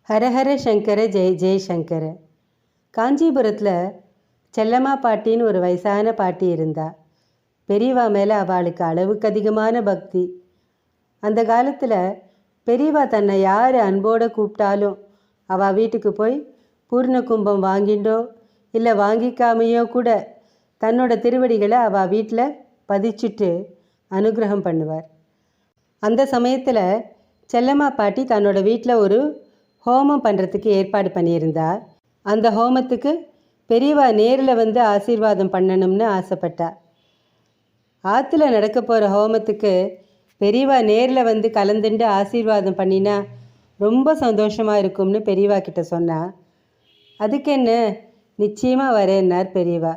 ஹரஹர சங்கர ஜெய ஜெயசங்கர. காஞ்சிபுரத்தில் செல்லம்மா பாட்டின்னு ஒரு வயசான பாட்டி இருந்தா. பெரியவா மேலே அவளுக்கு அளவுக்கு அதிகமான பக்தி. அந்த காலத்தில் பெரியவா தன்னை யார் அன்போடு கூப்பிட்டாலும் அவள் வீட்டுக்கு போய் பூர்ண கும்பம் வாங்கிண்டோ இல்லை வாங்கிக்காமையோ கூட தன்னோட திருவடிகளை அவள் வீட்டில் பதிச்சுட்டு அனுகிரகம் பண்ணுவார். அந்த சமயத்தில் செல்லம்மா பாட்டி தன்னோட வீட்டில் ஒரு ஹோமம் பண்ணுறதுக்கு ஏற்பாடு பண்ணியிருந்தா. அந்த ஹோமத்துக்கு பெரியவா நேரில் வந்து ஆசீர்வாதம் பண்ணணும்னு ஆசைப்பட்டா. ஆற்றுல நடக்க போகிற ஹோமத்துக்கு பெரியவா நேரில் வந்து கலந்துண்டு ஆசீர்வாதம் பண்ணினா ரொம்ப சந்தோஷமாக இருக்கும்னு பெரியவா கிட்ட சொன்னா. அதுக்கு என்ன, நிச்சயமாக வரேன்னார் பெரியவா.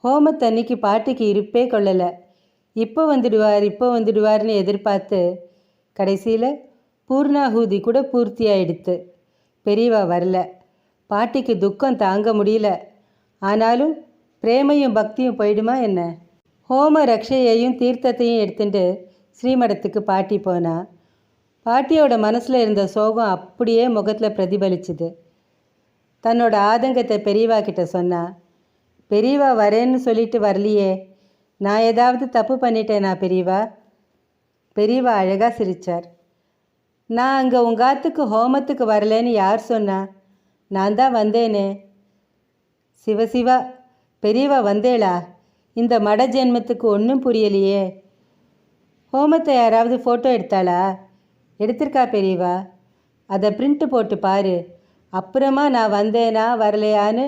ஹோமத்தன்னைக்கு பாட்டிக்கு இருப்பே கொள்ளலை. இப்போ வந்துடுவார்னு எதிர்பார்த்து கடைசியில் பூர்ணாகூதி கூட பூர்த்தி ஆயிடுத்து. பெரியவா வரல. பாட்டிக்கு துக்கம் தாங்க முடியல. ஆனாலும் பிரேமையும் பக்தியும் போயிடுமா என்ன? ஹோம ரக்ஷையையும் தீர்த்தத்தையும் எடுத்துட்டு ஸ்ரீமடத்துக்கு பாட்டி போனா. பாட்டியோட மனசில் இருந்த சோகம் அப்படியே முகத்தில் பிரதிபலிச்சுது. தன்னோட ஆதங்கத்தை பெரியவா கிட்ட சொன்னா. பெரியவா வரேன்னு சொல்லிட்டு வரலையே, நான் ஏதாவது தப்பு பண்ணிட்டேனா பெரியவா? பெரியவா அழகாக சிரித்தார். நான் அங்கே உங்காத்துக்கு ஹோமத்துக்கு வரலேன்னு யார் சொன்னா? நான் தான் வந்தேனே. சிவசிவா, பெரியவா வந்தேளா? இந்த மட ஜென்மத்துக்கு ஒன்றும் புரியலையே. ஹோமத்தை யாராவது ஃபோட்டோ எடுத்தாளா? எடுத்திருக்கா பெரியவா. அதை பிரிண்ட்டு போட்டு பாரு. அப்புறமா நான் வந்தேனா வரலையான்னு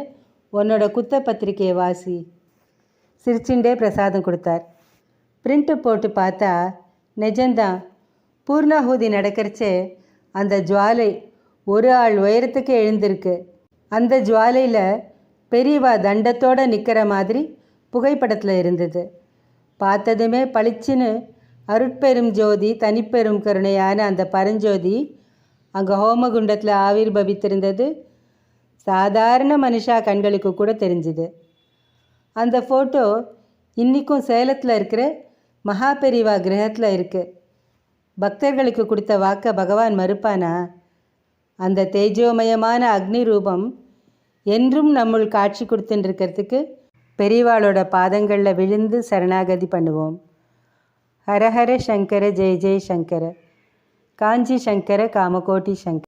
உன்னோட குத்த பத்திரிக்கையை வாசி. சிரிச்சுண்டே பிரசாதம் கொடுத்தார். பிரிண்ட்டு போட்டு பார்த்தா நிஜந்தான். பூர்ணாகூதி நடக்கிறச்சே அந்த ஜுவாலை ஒரு ஆள் உயரத்துக்கு எழுந்திருக்கு. அந்த ஜுவாலையில் பெரியவா தண்டத்தோடு நிற்கிற மாதிரி புகைப்படத்தில் இருந்தது. பார்த்ததுமே பளிச்சுன்னு அருட்பெரும் ஜோதி தனிப்பெரும் கருணையான அந்த பரஞ்சோதி அங்கே ஹோமகுண்டத்தில் ஆவிர்பவித்திருந்தது சாதாரண மனுஷா கண்களுக்கு கூட தெரிஞ்சுது. அந்த ஃபோட்டோ இன்றைக்கும் சேலத்தில் இருக்கிற மகா பெரியவா கிரகத்தில் இருக்குது. பக்தர்களுக்கு கொடுத்த வாக்க பகவான் மறுப்பானா? அந்த தேஜோமயமான அக்னி ரூபம் என்றும் நம்முள் காட்சி கொடுத்துட்டுருக்கிறதுக்கு பெரியவாளோட பாதங்களில் விழுந்து சரணாகதி பண்ணுவோம். ஹரஹர சங்கர ஜெய ஜெய சங்கர. காஞ்சி சங்கர காமகோட்டி சங்கர.